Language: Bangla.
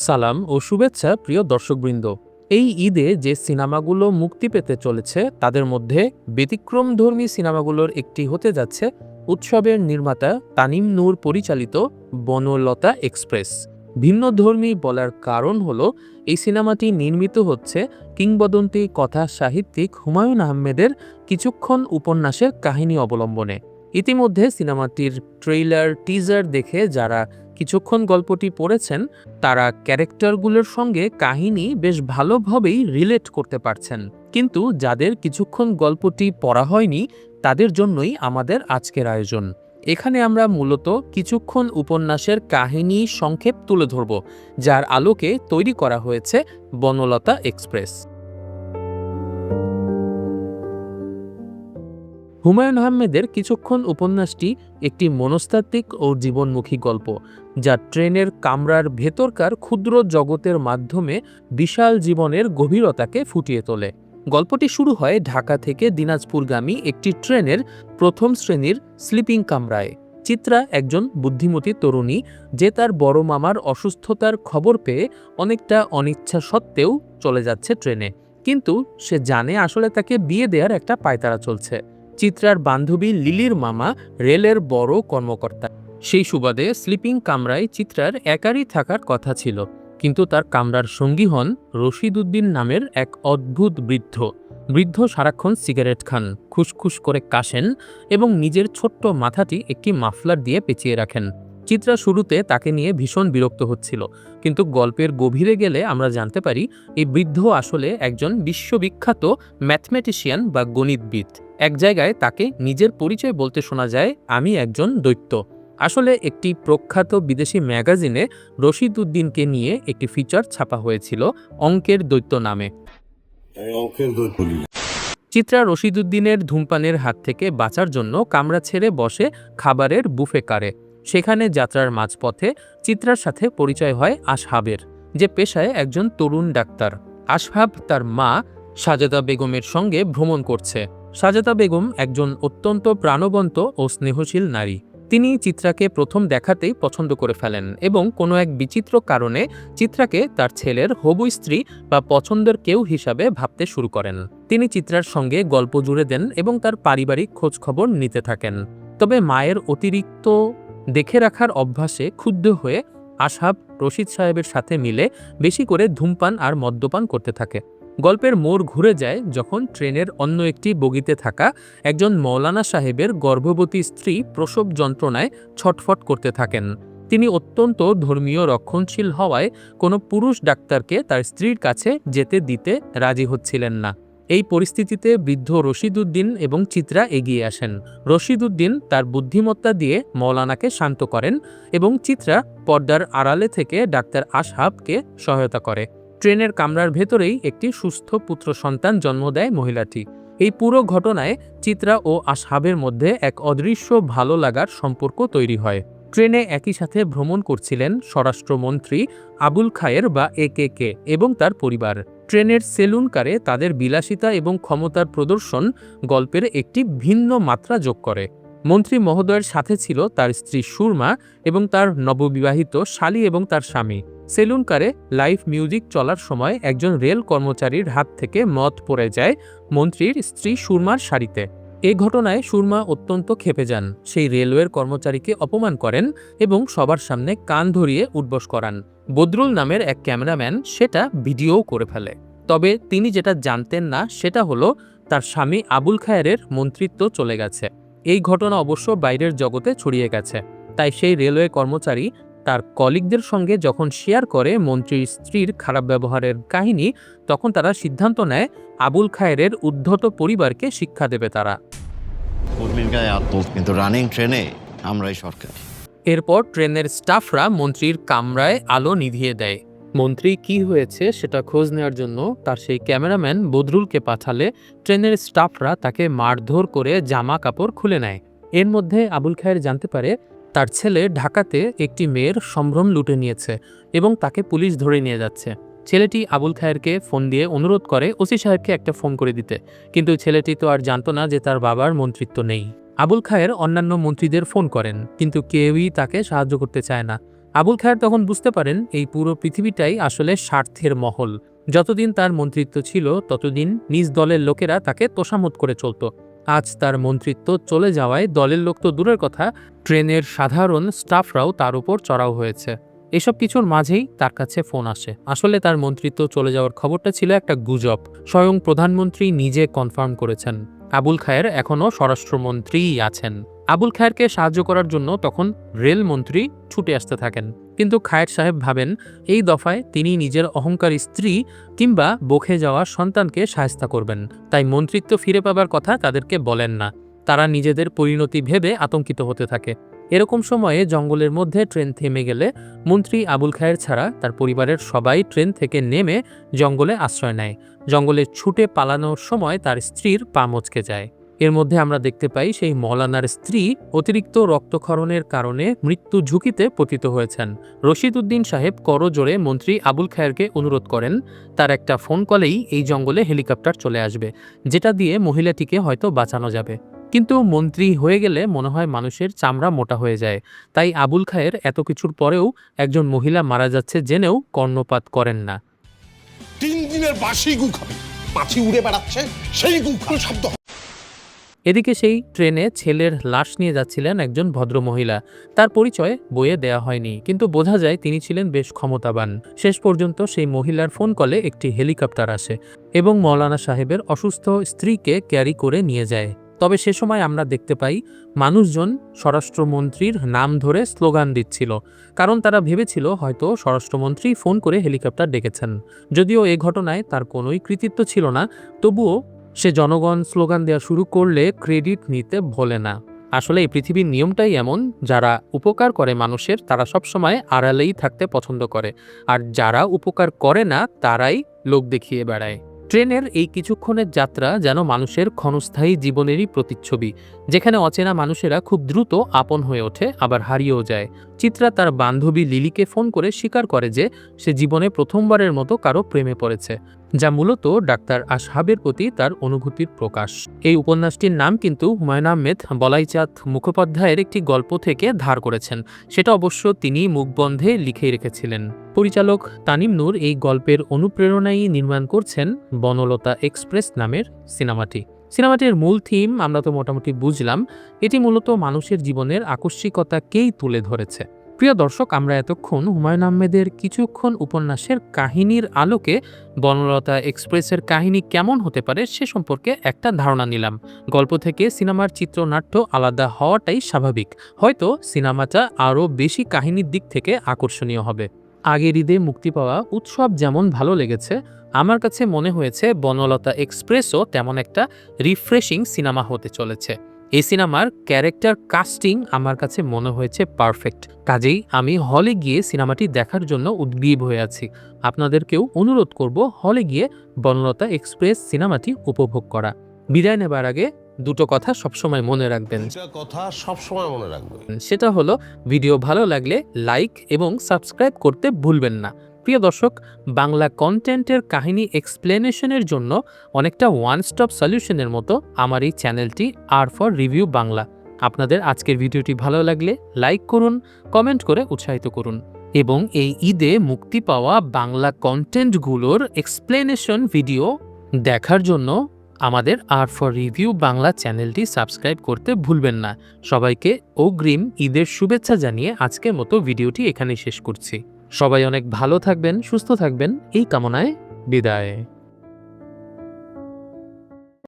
সালাম ও শুভেচ্ছা প্রিয় দর্শকবৃন্দ। এই ঈদে যে সিনেমাগুলো মুক্তি পেতে চলেছে তাদের মধ্যে ব্যতিক্রমধর্মী সিনেমাগুলোর একটি হতে যাচ্ছে উৎসবের নির্মাতা তানিম নূর পরিচালিত বনলতা এক্সপ্রেস। ভিন্নধর্মী বলার কারণ হলো এই সিনেমাটি নির্মিত হচ্ছে কিংবদন্তি কথা সাহিত্যিক হুমায়ুন আহমেদের কিছুক্ষণ উপন্যাসের কাহিনী অবলম্বনে। ইতিমধ্যে সিনেমাটির ট্রেইলার টিজার দেখে যারা কিছুক্ষণ গল্পটি পড়েছেন তারা ক্যারেক্টারগুলোর সঙ্গে কাহিনী বেশ ভালোভাবেই রিলেট করতে পারছেন, কিন্তু যাদের কিছুক্ষণ গল্পটি পড়া হয়নি তাদের জন্যই আমাদের আজকের আয়োজন। এখানে আমরা মূলত কিছুক্ষণ উপন্যাসের কাহিনী সংক্ষেপ তুলে ধরব, যার আলোকে তৈরি করা হয়েছে বনলতা এক্সপ্রেস। হুমায়ুন আহমেদের কিছুক্ষণ উপন্যাসটি একটি মনস্তাত্ত্বিক ও জীবনমুখী গল্প, যা ট্রেনের কামরার ভেতরকার ক্ষুদ্র জগতের মাধ্যমে বিশাল জীবনের গভীরতাকে ফুটিয়ে তোলে। গল্পটি শুরু হয় ঢাকা থেকে দিনাজপুরগামী একটি ট্রেনের প্রথম শ্রেণীর স্লিপিং কামরায়। চিত্রা একজন বুদ্ধিমতী তরুণী, যে তার বড় মামার অসুস্থতার খবর পেয়ে অনেকটা অনিচ্ছা সত্ত্বেও চলে যাচ্ছে ট্রেনে, কিন্তু সে জানে আসলে তাকে বিয়ে দেওয়ার একটা পায়তারা চলছে। চিত্রার বান্ধবী লিলির মামা রেলের বড় কর্মকর্তা। সেই সুবাদে স্লিপিং কামরায় চিত্রার একারই থাকার কথা ছিল, কিন্তু তার কামরার সঙ্গী হন রশিদ উদ্দিন নামের এক অদ্ভুত বৃদ্ধ সারাক্ষণ সিগারেট খান, খুসখুস করে কাশেন এবং নিজের ছোট্ট মাথাটি একটি মাফলার দিয়ে পেঁচিয়ে রাখেন। চিত্রা শুরুতে তাকে নিয়ে ভীষণ বিরক্ত হচ্ছিল, কিন্তু গল্পের গভীরে গেলে আমরা জানতে পারি এই বৃদ্ধ আসলে একজন বিশ্ববিখ্যাত ম্যাথমেটিশিয়ান বা গণিতবিদ। এক জায়গায় তাকে নিজের পরিচয় বলতে শোনা যায়, আমি একজন দৈত্য। আসলে একটি প্রখ্যাত বিদেশি ম্যাগাজিনে রশিদ উদ্দিনকে নিয়ে একটি ফিচার ছাপা হয়েছিল অঙ্কের দৈত্য নামে। চিত্রা রশিদ উদ্দিনের ধূমপানের হাত থেকে বাঁচার জন্য কামরা ছেড়ে বসে খাবারের বুফে কারে। সেখানে যাত্রার মাঝপথে চিত্রার সাথে পরিচয় হয় আসহাবের, যে পেশায় একজন তরুণ ডাক্তার। আসহাব তার মা সাজেদা বেগমের সঙ্গে ভ্রমণ করছে। সাজেদা বেগম একজন অত্যন্ত প্রাণবন্ত ও স্নেহশীল নারী। তিনি চিত্রাকে প্রথম দেখাতেই পছন্দ করে ফেলেন এবং কোনো এক বিচিত্র কারণে চিত্রাকে তার ছেলের হবু স্ত্রী বা পছন্দের কেউ হিসাবে ভাবতে শুরু করেন। তিনি চিত্রার সঙ্গে গল্প জুড়ে দেন এবং তার পারিবারিক খোঁজখবর নিতে থাকেন। তবে মায়ের অতিরিক্ত দেখে রাখার অভ্যাসে ক্ষুব্ধ হয়ে আসহাব রশিদ সাহেবের সাথে মিলে বেশি করে ধূমপান আর মদ্যপান করতে থাকে। গল্পের মোড় ঘুরে যায় যখন ট্রেনের অন্য একটি বগিতে থাকা একজন মৌলানা সাহেবের গর্ভবতী স্ত্রী প্রসব যন্ত্রণায় ছটফট করতে থাকেন। তিনি অত্যন্ত ধর্মীয় রক্ষণশীল হওয়ায় কোনো পুরুষ ডাক্তারকে তার স্ত্রীর কাছে যেতে দিতে রাজি হচ্ছিলেন না। এই পরিস্থিতিতে বৃদ্ধ রশিদ উদ্দিন এবং চিত্রা এগিয়ে আসেন। রশিদ উদ্দিন তার বুদ্ধিমত্তা দিয়ে মৌলানাকে শান্ত করেন এবং চিত্রা পর্দার আড়ালে থেকে ডাক্তার আসহাবকে সহায়তা করে। ট্রেনের কামরার ভেতরেই একটি সুস্থ পুত্র সন্তান জন্ম দেয় মহিলাটি। এই পুরো ঘটনায় চিত্রা ও আসহাবের মধ্যে এক অদৃশ্য ভালো লাগার সম্পর্ক তৈরি হয়। ট্রেনে একই সাথে ভ্রমণ করছিলেন স্বরাষ্ট্রমন্ত্রী আবুল খায়ের বা একে এবং তার পরিবার। ট্রেনের সেলুন কারে তাদের বিলাসিতা এবং ক্ষমতার প্রদর্শন গল্পের একটি ভিন্ন মাত্রা যোগ করে। মন্ত্রী মহোদয়ের সাথে ছিল তার স্ত্রী সুরমা এবং তার নববিবাহিত শালী এবং তার স্বামী। সেলুন কারে লাইভ মিউজিক চলার সময় একজন রেল কর্মচারীর হাত থেকে মদ পড়ে যায় মন্ত্রীর স্ত্রী সুরমার শাড়িতে। এ ঘটনায় সুরমা অত্যন্ত ক্ষেপে যান, সেই রেলওয়ের কর্মচারীকে অপমান করেন এবং সবার সামনে কান ধরিয়ে উঠবস করান। বদরুল নামের এক ক্যামেরাম্যান সেটা ভিডিওও করে ফেলে। তবে তিনি যেটা জানতেন না সেটা হলো তার স্বামী আবুল খায়েরের মন্ত্রিত্ব চলে গেছে। এই ঘটনা অবশ্য বাইরের জগতে ছড়িয়ে গেছে, তাই সেই রেলওয়ে কর্মচারী তার কলিগদের সঙ্গে যখন শেয়ার করে মন্ত্রীর স্ত্রীর খারাপ ব্যবহারের কাহিনী, তখন তারা সিদ্ধান্ত নেয় আবুল খায়েরের উদ্ধত পরিবারকে শিক্ষা দেবে তারা। কিন্তু রানিং ট্রেনে আমরাই সরকার। এরপর ট্রেনের স্টাফরা মন্ত্রীর কামরায় আলো নিভিয়ে দেয়। মন্ত্রী কি হয়েছে সেটা খোঁজ নেওয়ার জন্য তার সেই ক্যামেরাম্যান বদরুলকে পাঠালে ট্রেনের স্টাফরা তাকে মারধর করে জামা কাপড় খুলে নেয়। এর মধ্যে আবুল খায়ের জানতে পারে তার ছেলে ঢাকাতে একটি মেয়ের সম্ভ্রম লুটে নিয়েছে এবং তাকে পুলিশ ধরে নিয়ে যাচ্ছে। ছেলেটি আবুল খায়েরকে ফোন দিয়ে অনুরোধ করে ওসি সাহেবকে একটা ফোন করে দিতে, কিন্তু ছেলেটি তো আর জানতো না যে তার বাবার মন্ত্রিত্ব নেই। আবুল খায়ের অন্যান্য মন্ত্রীদের ফোন করেন, কিন্তু কেউই তাকে সাহায্য করতে চায় না। আবুল খায়ের তখন বুঝতে পারেন এই পুরো পৃথিবীটাই আসলে স্বার্থের মহল। যতদিন তার মন্ত্রিত্ব ছিল ততদিন নিজ দলের লোকেরা তাকে তোষামোদ করে চলত। আজ তার মন্ত্রিত্ব চলে যাওয়ায় দলের লোক তো দূরের কথা, ট্রেনের সাধারণ স্টাফরাও তার উপর চড়াও হয়েছে। এসব কিছুর মাঝেই তার কাছে ফোন আসে। আসলে তার মন্ত্রিত্ব চলে যাওয়ার খবরটা ছিল একটা গুজব। স্বয়ং প্রধানমন্ত্রী নিজে কনফার্ম করেছেন আবুল খায়ের এখনও স্বরাষ্ট্রমন্ত্রীই আছেন। আবুল খায়েরকে সাহায্য করার জন্য তখন রেলমন্ত্রী ছুটে আসতে থাকেন, কিন্তু খায়ের সাহেব ভাবেন এই দফায় তিনি নিজের অহংকারী স্ত্রী কিংবা বকে যাওয়া সন্তানকে সাহায্য করবেন, তাই মন্ত্রিত্ব ফিরে পাবার কথা তাদেরকে বলেন না। তারা নিজেদের পরিণতি ভেবে আতঙ্কিত হতে থাকে। এরকম সময়ে জঙ্গলের মধ্যে ট্রেন থেমে গেলে মন্ত্রী আবুল খায়ের ছাড়া তার পরিবারের সবাই ট্রেন থেকে নেমে জঙ্গলে আশ্রয় নেয়। জঙ্গলে ছুটে পালানোর সময় তার স্ত্রীর পা মচকে যায়। এর মধ্যে আমরা দেখতে পাই সেই মৌলানার স্ত্রী অতিরিক্ত রক্তক্ষরণের কারণে মৃত্যু ঝুঁকিতে পতিত হয়েছেন। রশিদ উদ্দিন সাহেব করজোড়ে মন্ত্রী আবুল খায়েরকে অনুরোধ করেন তার একটা ফোন কলেই এই জঙ্গলে হেলিকপ্টার চলে আসবে, যেটা দিয়ে মহিলাটিকে হয়তো বাঁচানো যাবে। কিন্তু মন্ত্রী হয়ে গেলে মনে হয় মানুষের চামড়া মোটা হয়ে যায়, তাই আবুল খায়ের এত কিছুর পরেও একজন মহিলা মারা যাচ্ছে জেনেও কর্ণপাত করেন না। 3 দিনের বাসি গু খাবে, পাখি উড়ে বেড়াচ্ছে সেই গু খাবে শব্দ। এদিকে সেই ট্রেনে ছেলের লাশ নিয়ে যাচ্ছিলেন একজন ভদ্রমহিলা। তার পরিচয় বইয়ে দেয়া হয়নি, কিন্তু বোঝা যায় তিনি ছিলেন বেশ ক্ষমতাবান। শেষ পর্যন্ত সেই মহিলার ফোন কলে একটি হেলিকপ্টার আসে এবং মৌলানা সাহেবের অসুস্থ স্ত্রীকে ক্যারি করে নিয়ে যায়। তবে সে সময় আমরা দেখতে পাই মানুষজন স্বরাষ্ট্রমন্ত্রীর নাম ধরে স্লোগান দিচ্ছিল, কারণ তারা ভেবেছিল হয়তো স্বরাষ্ট্রমন্ত্রী ফোন করে হেলিকপ্টার ডেকেছেন। যদিও এ ঘটনায় তার কোনোই কৃতিত্ব ছিল না, তবুও সে জনগণ স্লোগান দেওয়া শুরু করলে ক্রেডিট নিতে ভোলে না। আসলে এই পৃথিবীর নিয়মটাই এমন, যারা উপকার করে মানুষের তারা সবসময় আড়ালেই থাকতে পছন্দ করে, আর যারা উপকার করে না তারাই লোক দেখিয়ে বেড়ায়। ট্রেনের এই কিছুক্ষণের যাত্রা যেন মানুষের ক্ষণস্থায়ী জীবনেরই প্রতিচ্ছবি, যেখানে অচেনা মানুষেরা খুব দ্রুত আপন হয়ে ওঠে আবার হারিয়েও যায়। চিত্রা তার বান্ধবী লিলিকে ফোন করে স্বীকার করে যে সে জীবনে প্রথমবারের মতো কারো প্রেমে পড়েছে, যা মূলত ডাক্তার আসহাবের প্রতি তার অনুভূতির প্রকাশ। এই উপন্যাসটির নাম কিন্তু হুমায়ুন আহমেদ বলাইচাঁদ মুখোপাধ্যায়ের একটি গল্প থেকে ধার করেছেন। সেটা অবশ্য তিনি মুখবন্ধে লিখেই রেখেছিলেন। পরিচালক তানিম নূর এই গল্পের অনুপ্রেরণায় নির্মাণ করছেন বনলতা এক্সপ্রেস নামের সিনেমাটির মূল থিম আমরা তো মোটামুটি বুঝলাম। এটি মূলত মানুষের জীবনের আকস্মিকতাকেই তুলে ধরেছে। প্রিয় দর্শক, আমরা এতক্ষণ হুমায়ুন আহমেদের কিছুক্ষণ উপন্যাসের কাহিনীর আলোকে বনলতা এক্সপ্রেসের কাহিনী কেমন হতে পারে সে সম্পর্কে একটা ধারণা নিলাম। গল্প থেকে সিনেমার চিত্রনাট্য আলাদা হওয়াটাই স্বাভাবিক। হয়তো সিনেমাটা আরও বেশি কাহিনীর দিক থেকে আকর্ষণীয় হবে। আগের ঈদে মুক্তি পাওয়া উৎসব যেমন ভালো লেগেছে, আমার কাছে মনে হয়েছে বনলতা এক্সপ্রেসও তেমন একটা রিফ্রেশিং সিনেমা হতে চলেছে। এই সিনেমার ক্যারেক্টার কাস্টিং আমার কাছে মনে হয়েছে পারফেক্ট। কাজেই আমি হলে গিয়ে সিনেমাটি দেখার জন্য উদ্গ্রীব হয়ে আছি। আপনাদেরকেও অনুরোধ করব হলে গিয়ে বনলতা এক্সপ্রেস সিনেমাটি উপভোগ করা। বিদায় নেবার আগে দুটো কথা সবসময় মনে রাখবেন। সেটা হলো ভিডিও ভালো লাগলে লাইক এবং সাবস্ক্রাইব করতে ভুলবেন না। প্রিয় দর্শক, বাংলা কন্টেন্টের কাহিনী এক্সপ্লেনেশনের জন্য অনেকটা ওয়ান স্টপ সলিউশনের মতো আমার এই চ্যানেলটি আর ফর রিভিউ বাংলা। আপনাদের আজকের ভিডিওটি ভালো লাগলে লাইক করুন, কমেন্ট করে উৎসাহিত করুন এবং এই ঈদে মুক্তি পাওয়া বাংলা কন্টেন্টগুলোর এক্সপ্লেনেশন ভিডিও দেখার জন্য আমাদের আর ফর রিভিউ বাংলা চ্যানেলটি সাবস্ক্রাইব করতে ভুলবেন না। সবাইকে অগ্রিম ঈদের শুভেচ্ছা জানিয়ে আজকের মতো ভিডিওটি এখানেই শেষ করছি। সবাই অনেক ভালো থাকবেন, সুস্থ থাকবেন এই কামনায় বিদায়।